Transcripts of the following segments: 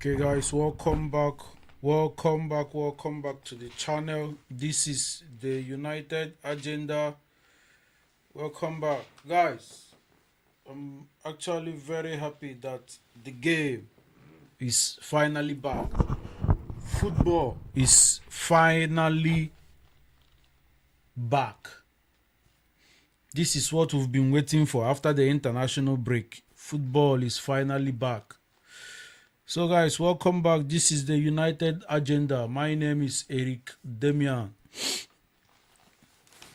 Okay, guys, welcome back to the channel. This is the United Agenda. Welcome back, guys. I'm actually very happy that the game is finally back. Football is finally back. This is what we've been waiting for after the international break. Football is finally back. So guys, welcome back. This is the United Agenda. My name is Eric Demian.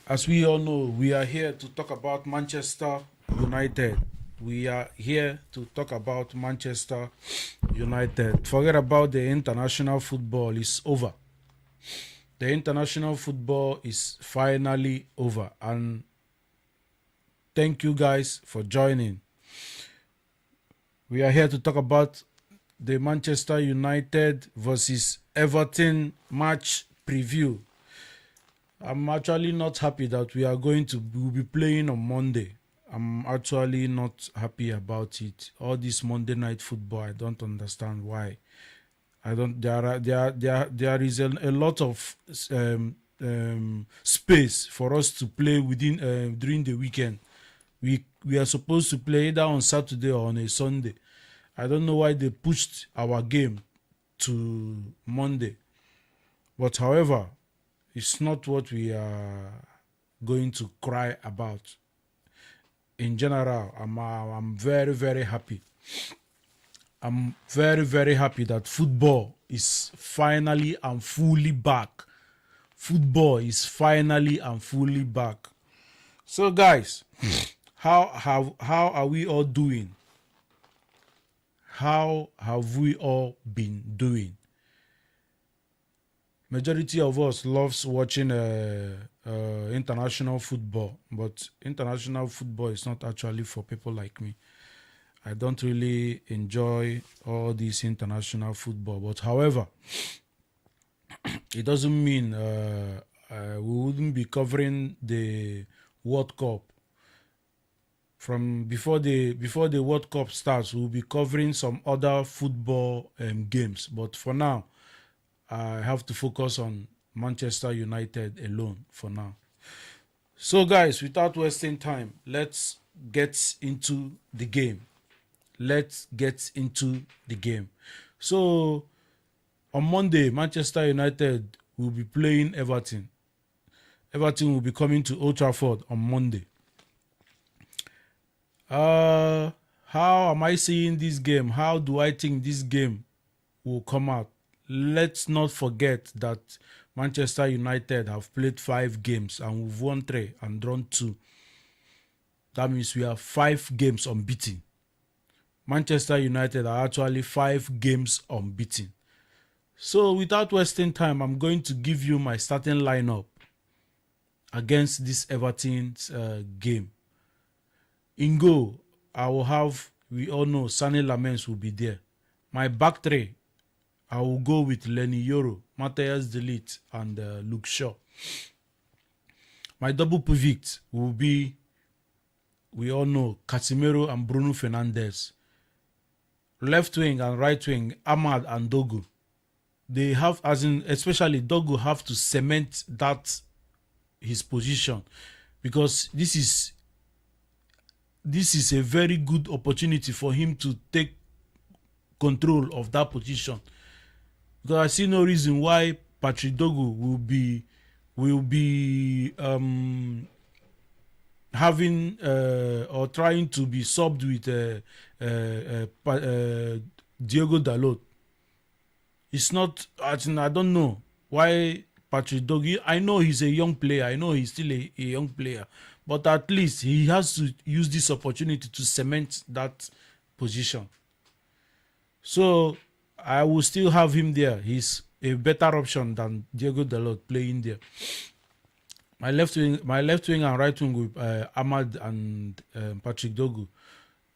As we all know, we are here to talk about Manchester United. We are here to talk about Manchester United. Forget about the international football. It's over. The international football is finally over. And thank you guys for joining. We are here to talk about the Manchester United versus Everton match preview. I'm actually not happy that we'll be playing on Monday. I'm actually not happy about it. All this Monday night football, I don't understand why. There is a lot of space for us to play within during the weekend. We are supposed to play either on Saturday or on a Sunday. I don't know why they pushed our game to Monday. But however, it's not what we are going to cry about. In general, I'm very, very happy. I'm very, very happy that football is finally and fully back. Football is finally and fully back. So guys, how are we all doing? How have we all been doing? Majority of us loves watching international football, but international football is not actually for people like me. I don't really enjoy all this international football, but however, it doesn't mean we wouldn't be covering the World Cup. From before the World Cup starts, we'll be covering some other football games. But for now, I have to focus on Manchester United alone for now. So guys, without wasting time, let's get into the game. So on Monday, Manchester United will be playing Everton. Everton will be coming to Old Trafford on Monday. How am I seeing this game? How do I think this game will come out? Let's not forget that Manchester United have played 5 games and we've won 3 and drawn 2. That means we are 5 games unbeaten. Manchester United are actually 5 games unbeaten. So without wasting time, I'm going to give you my starting lineup against this Everton's game. In goal, I will have, we all know, Sané Lamens will be there. My back 3, I will go with Lenny Yoro, Matthias De Ligt, and Luke Shaw. My double pivot will be, we all know, Casemiro and Bruno Fernandes. Left wing and right wing, Ahmad and Dogu. They have, especially Dogu, have to cement his position, because this is a very good opportunity for him to take control of that position. Because I see no reason why Patrick Dogu will be having or trying to be subbed with Diogo Dalot. It's not. I don't know why Patrick Dogu. I know he's a young player. I know he's still a young player. But at least he has to use this opportunity to cement that position. So I will still have him there. He's a better option than Diogo Dalot playing there. My left wing and right wing with Ahmad and Patrick Dogu.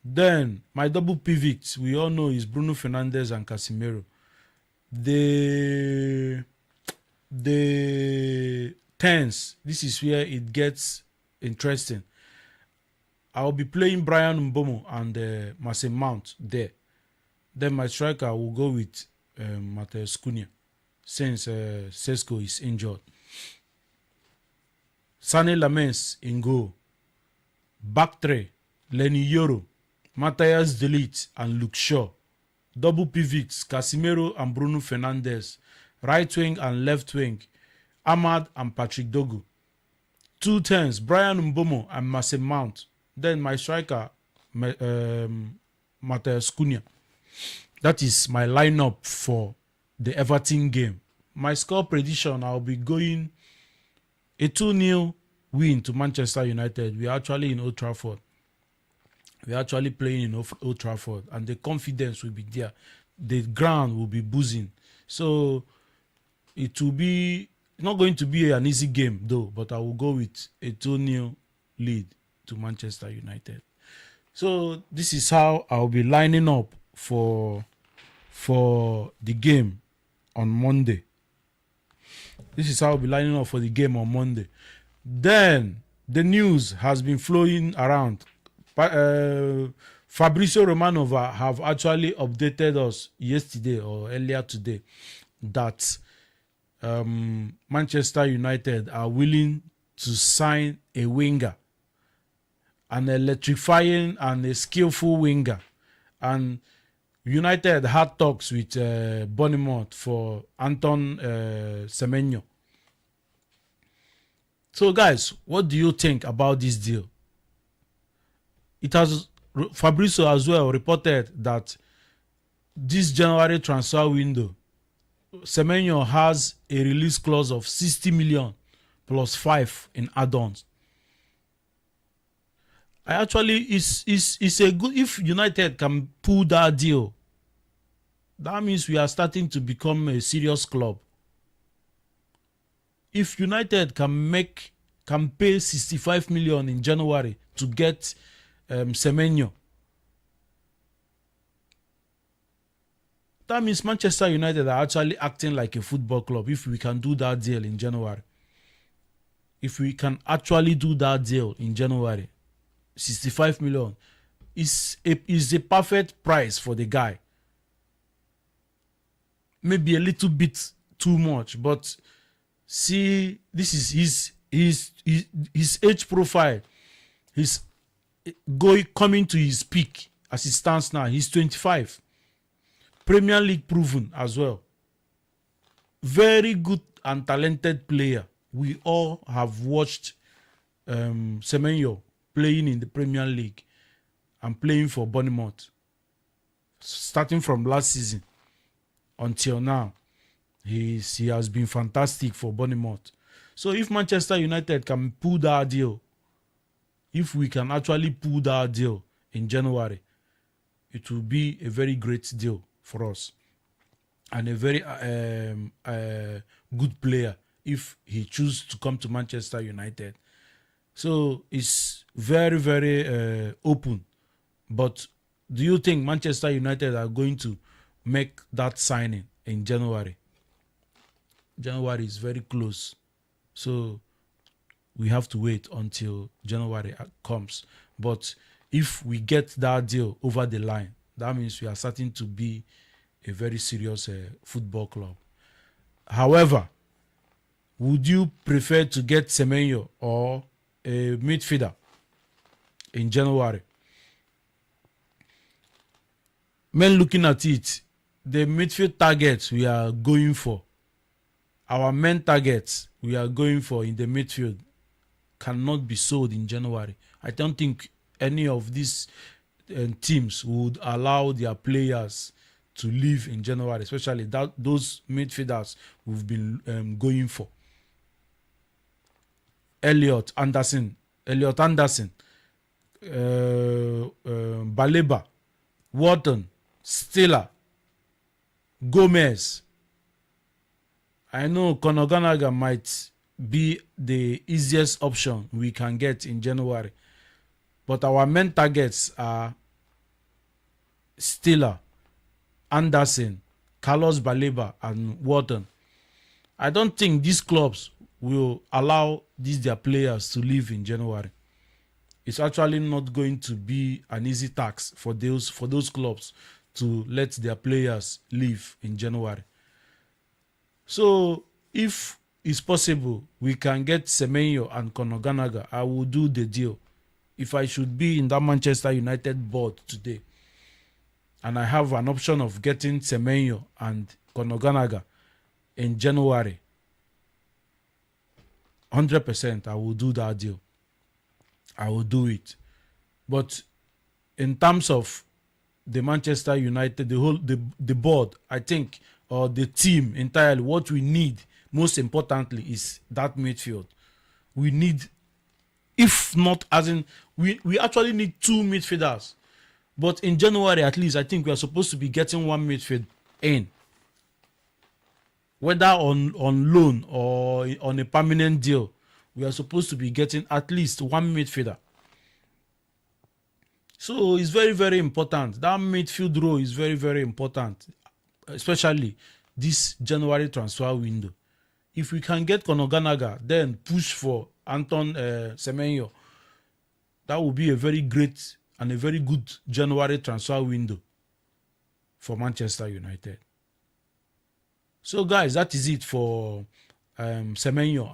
Then my double pivots, we all know, is Bruno Fernandes and Casemiro. The 10s, this is where it gets interesting. I'll be playing Brian Mbomo and Mason Mount there. Then my striker will go with Mateus Cunha since Sesko is injured. Sane Lamens in goal. Back three, Lenny Yoro, Matthias De Ligt and Luke Shaw. Double pivots, Casemiro and Bruno Fernandes. Right wing and left wing, Ahmad and Patrick Dogu. 2 10s, Brian Mbomo and Mason Mount. Then my striker, Mateus Cunha. That is my lineup for the Everton game. My score prediction, I'll be going a 2-0 win to Manchester United. We are actually in Old Trafford. We are actually playing in Old Trafford, and the confidence will be there. The ground will be buzzing. So it will be not going to be an easy game, though, but I will go with a 2-0 lead to Manchester United. So this is how I'll be lining up for the game on Monday. This is how I'll be lining up for the game on Monday. Then the news has been flowing around. Fabrizio Romano have actually updated us yesterday or earlier today that Manchester United are willing to sign a winger, an electrifying and a skillful winger. And United had talks with Bournemouth for Anton Semenyo. So guys, what do you think about this deal? Fabrizio as well reported that this January transfer window, Semenyo has a release clause of 60 million plus 5 in add-ons. It's a good, if United can pull that deal, that means we are starting to become a serious club. If United can pay 65 million in January to get Semenyo, that means Manchester United are actually acting like a football club. If we can do that deal in January, if we can actually do that deal in January, 65 million is a perfect price for the guy. Maybe a little bit too much, but see, this is his age profile. He's coming to his peak as it stands now. He's 25. Premier League proven as well. Very good and talented player. We all have watched Semenyo playing in the Premier League and playing for Bournemouth. Starting from last season until now, he has been fantastic for Bournemouth. So if Manchester United can pull that deal, if we can actually pull that deal in January, it will be a very great deal for us and a very good player if he chooses to come to Manchester United. So it's very, very open. But do you think Manchester United are going to make that signing in January? January is very close. So we have to wait until January comes. But if we get that deal over the line, that means we are starting to be a very serious football club. However, would you prefer to get Semenyo or a midfielder in January? Men looking at it, the midfield targets we are going for, our main targets we are going for in the midfield cannot be sold in January. I don't think any of these teams would allow their players to leave in January, especially those midfielders we've been going for. Elliot Anderson, Baleba, Wharton, Stiller, Gomez. I know Conor Gallagher might be the easiest option we can get in January, but our main targets are Stiller, Anderson, Carlos Baleba, and Wharton. I don't think these clubs will allow their players to leave in January. It's actually not going to be an easy task for those clubs to let their players leave in January. So if it's possible, we can get Semenyo and Conor Gallagher. I will do the deal. If I should be in that Manchester United board today, and I have an option of getting Semenyo and Conor Gallagher in January, 100% I will do that deal. I will do it. But in terms of the Manchester United, the board, I think, or the team entirely, what we need most importantly is that midfield. We need, if not as in, we actually need 2 midfielders. But in January, at least, I think we are supposed to be getting 1 midfield in. Whether on loan or on a permanent deal, we are supposed to be getting at least 1 midfielder. So it's very, very important. That midfield role is very, very important, especially this January transfer window. If we can get Conor Gallagher, then push for Anton Semenyo, that will be a very great and a very good January transfer window for Manchester United. So, guys, that is it for Semenyo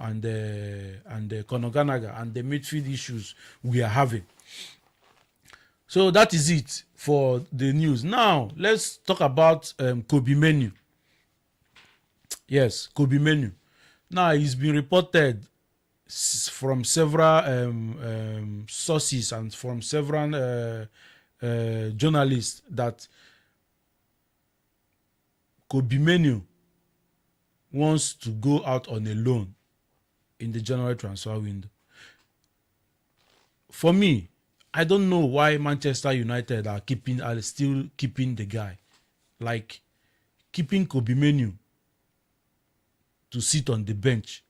and Conor Gallagher and the midfield issues we are having. So that is it for the news. Now, let's talk about Kobe Menu. Yes, Kobe Menu. Now, it's been reported from several sources and from several journalists that Kobe Menu wants to go out on a loan in the January transfer window. For me, I don't know why Manchester United are still keeping the guy. Like keeping Kobe Menu to sit on the bench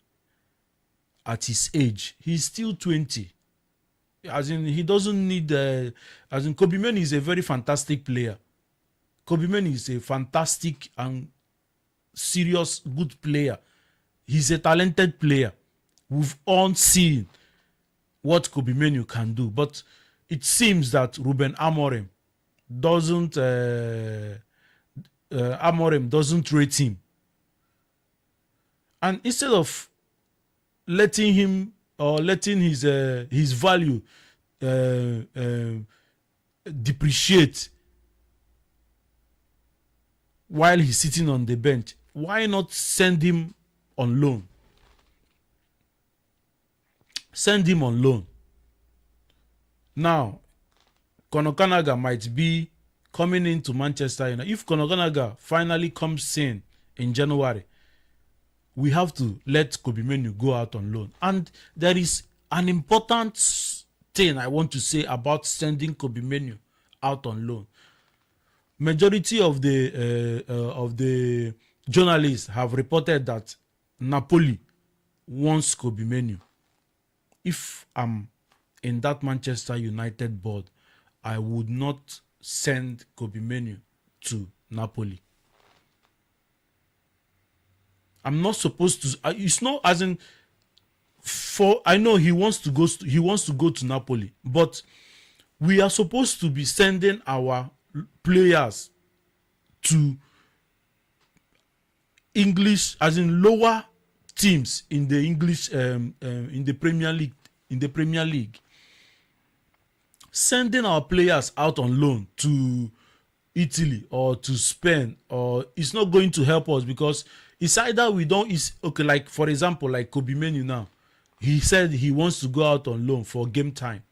at his age. He's still 20. As in, he doesn't need as in, Kobe Menu is a very fantastic player. Kobe Menu is a fantastic and serious good player. He's a talented player. We've all seen what Kobe Menu can do, but it seems that Ruben Amorim doesn't rate him, and instead of letting him or letting his value depreciate while he's sitting on the bench, why not send him on loan? Send him on loan. Now, Conor Gallagher might be coming into Manchester United. If Conor Gallagher finally comes in January, we have to let Kobe Menu go out on loan. And there is an important thing I want to say about sending Kobe Menu out on loan. Majority of the journalists have reported that Napoli wants Kobe Menu. If I'm in that Manchester United board, I would not send Kobe Menu to Napoli. I'm not supposed to. It's not as in. I know he wants to go to Napoli, but we are supposed to be sending our players to English, as in lower teams in the English in the Premier League. In the Premier League, sending our players out on loan to Italy or to Spain, or it's not going to help us, because it's either we don't. It's okay. Like for example, like Kobe Menu now, he said he wants to go out on loan for game time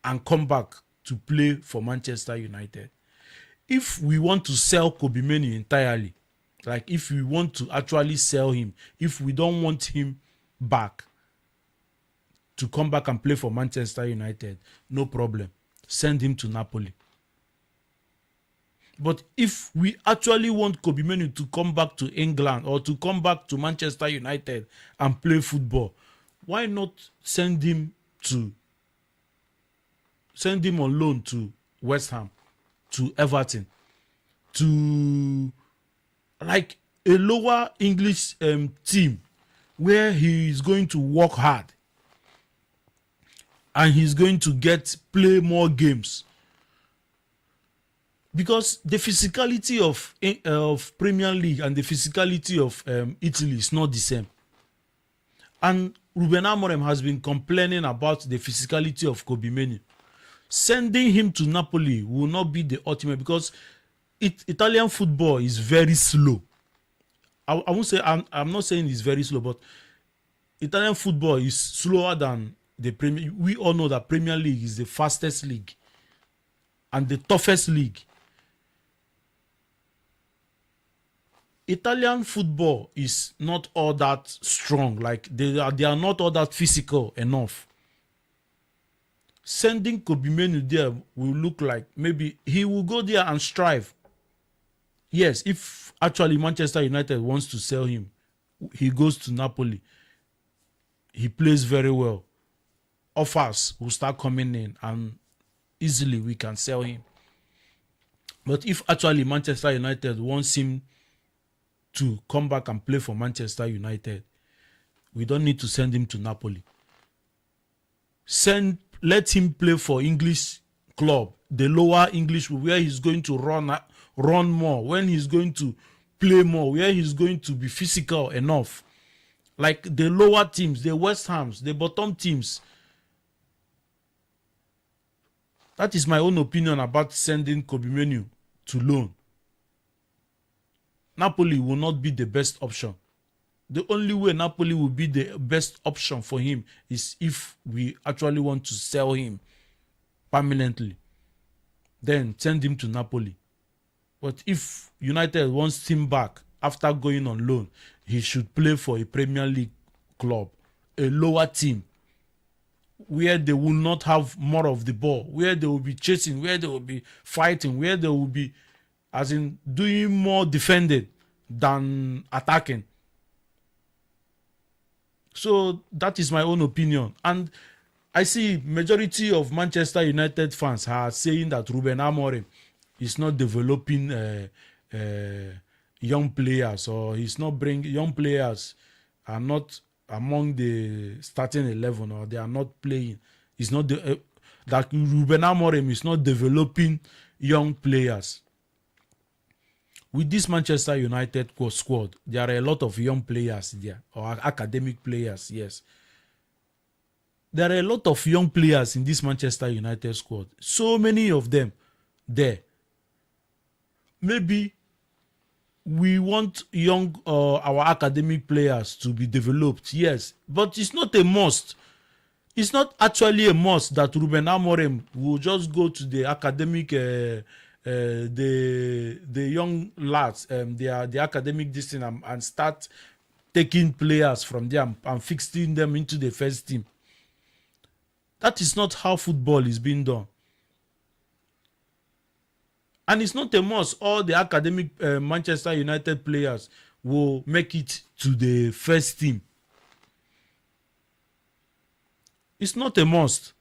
and come back to play for Manchester United. If we want to sell Kobe Menu entirely, like if we want to actually sell him, if we don't want him back to come back and play for Manchester United, no problem. Send him to Napoli. But if we actually want Kobe Menu to come back to England or to come back to Manchester United and play football, why not send him on loan to West Ham, to Everton, to like a lower English team where he is going to work hard and he's going to play more games. because the physicality of Premier League and the physicality of Italy is not the same. And Ruben Amorim has been complaining about the physicality of Kobe Menu. Sending him to Napoli will not be the ultimate, because Italian football is very slow. I won't say, I'm not saying it's very slow, but Italian football is slower than the Premier. We all know that Premier League is the fastest league and the toughest league. Italian football is not all that strong. Like they are not all that physical enough. Sending Kobe Menu there will look like maybe he will go there and strive. Yes, if actually Manchester United wants to sell him, he goes to Napoli. He plays very well. Offers will start coming in and easily we can sell him. But if actually Manchester United wants him to come back and play for Manchester United, we don't need to send him to Napoli. Let him play for English club, the lower English, where he's going to run more, when he's going to play more, where he's going to be physical enough. Like the lower teams, the West Hams, the bottom teams. That is my own opinion about sending Kobe Menu to loan. Napoli will not be the best option. The only way Napoli will be the best option for him is if we actually want to sell him permanently. Then send him to Napoli. But if United wants him back after going on loan, he should play for a Premier League club, a lower team, where they will not have more of the ball, where they will be chasing, where they will be fighting, where they will be, as in, doing more defending than attacking. So that is my own opinion. And I see majority of Manchester United fans are saying that Ruben Amorim is not developing young players, or he's not bringing young players, are not among the starting 11, or they are not playing. It's not that Ruben Amorim is not developing young players. With this Manchester United squad, there are a lot of young players there, or academic players, yes. There are a lot of young players in this Manchester United squad. So many of them there. Maybe we want our academic players to be developed, yes, but it's not a must. It's not actually a must that Ruben Amorim will just go to the academic, the young lads, the academic distance, and start taking players from them and fixing them into the first team. That is not how football is being done. And it's not a must all the academic Manchester United players will make it to the first team. It's not a must.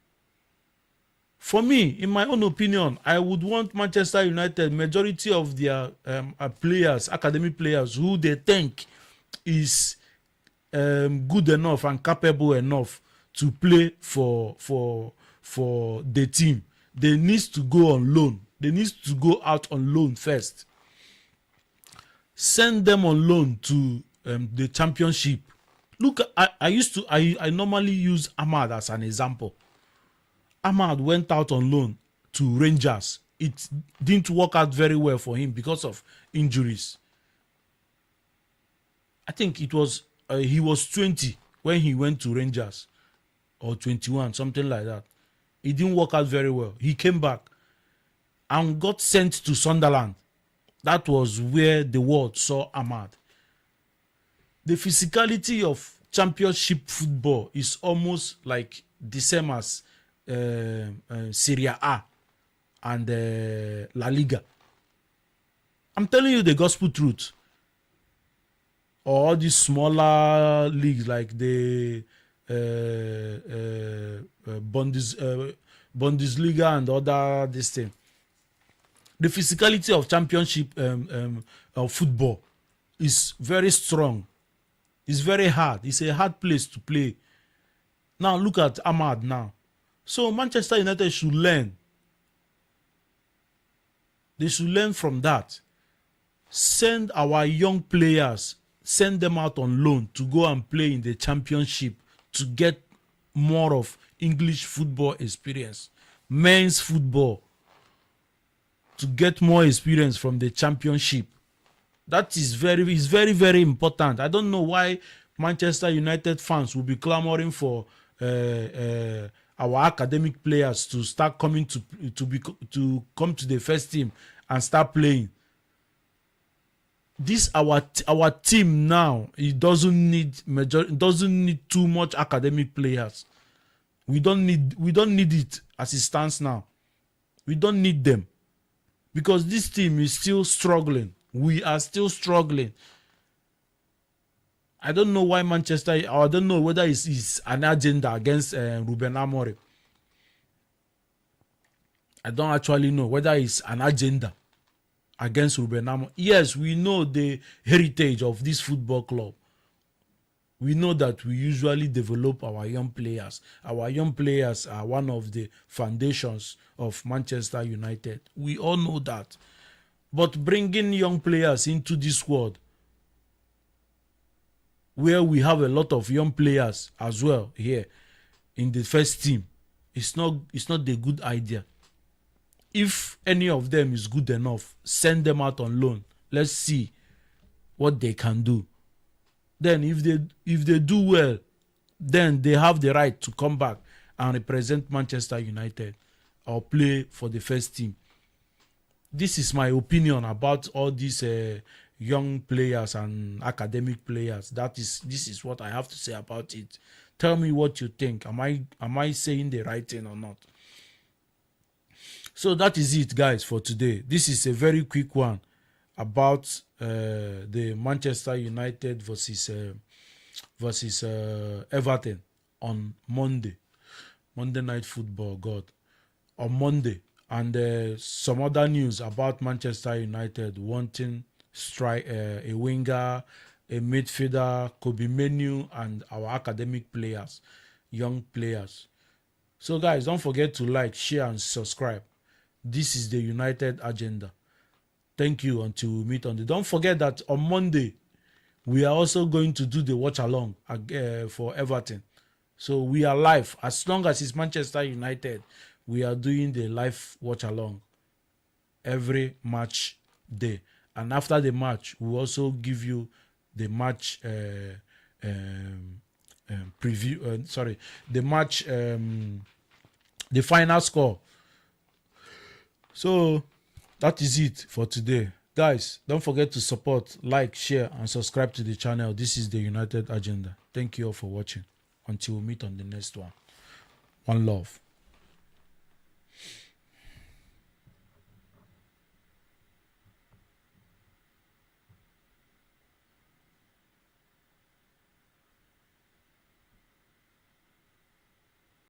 For me, in my own opinion, I would want Manchester United, majority of their players, academic players, who they think is good enough and capable enough to play for the team. They need to go on loan. They need to go out on loan first. Send them on loan to the championship. Look, I normally use Ahmad as an example. Ahmad went out on loan to Rangers. It didn't work out very well for him because of injuries. I think it was he was 20 when he went to Rangers, or 21, something like that. It didn't work out very well. He came back and got sent to Sunderland. That was where the world saw Ahmad. The physicality of championship football is almost like the same as Serie A and La Liga. I'm telling you the gospel truth. Or all these smaller leagues like the Bundesliga and other this thing. The physicality of championship of football is very strong. It's very hard. It's a hard place to play. Now look at Ahmad now. So Manchester United should learn. They should learn from that. Send our young players, send them out on loan to go and play in the championship to get more of English football experience, men's football, to get more experience from the championship. That is very, very important. I don't know why Manchester United fans will be clamoring for our academic players to start coming to come to the first team and start playing. This our team now, it doesn't need too much academic players. We don't need it as it stands now. We don't need them because this team is still struggling. We are still struggling. I don't know why Manchester, or I don't know whether it's an agenda against Ruben Amorim. I don't actually know whether it's an agenda against Ruben Amorim. Yes, we know the heritage of this football club. We know that we usually develop our young players. Our young players are one of the foundations of Manchester United. We all know that. But bringing young players into this world, where we have a lot of young players as well here in the first team, it's not a good idea. If any of them is good enough, send them out on loan. Let's see what they can do. Then if they do well, then they have the right to come back and represent Manchester United or play for the first team. This is my opinion about all these young players and academic players. This is what I have to say about it. Tell me what you think. Am I saying the right thing or not? So that is it, guys, for today. This is a very quick one about the Manchester United versus Everton on Monday Night Football. God, on Monday. And some other news about Manchester United wanting a winger, a midfielder, Kobe Menu, and our academic players, young players. So guys, don't forget to like, share, and subscribe. This is the United agenda. Thank you until we meet on the... Don't forget that on Monday, we are also going to do the watch along for Everton. So we are live. As long as it's Manchester United, we are doing the live watch along every match day. And after the match, we'll also give you the match preview. The match, the final score. So that is it for today. Guys, don't forget to support, like, share, and subscribe to the channel. This is the United Agenda. Thank you all for watching. Until we meet on the next one. One love.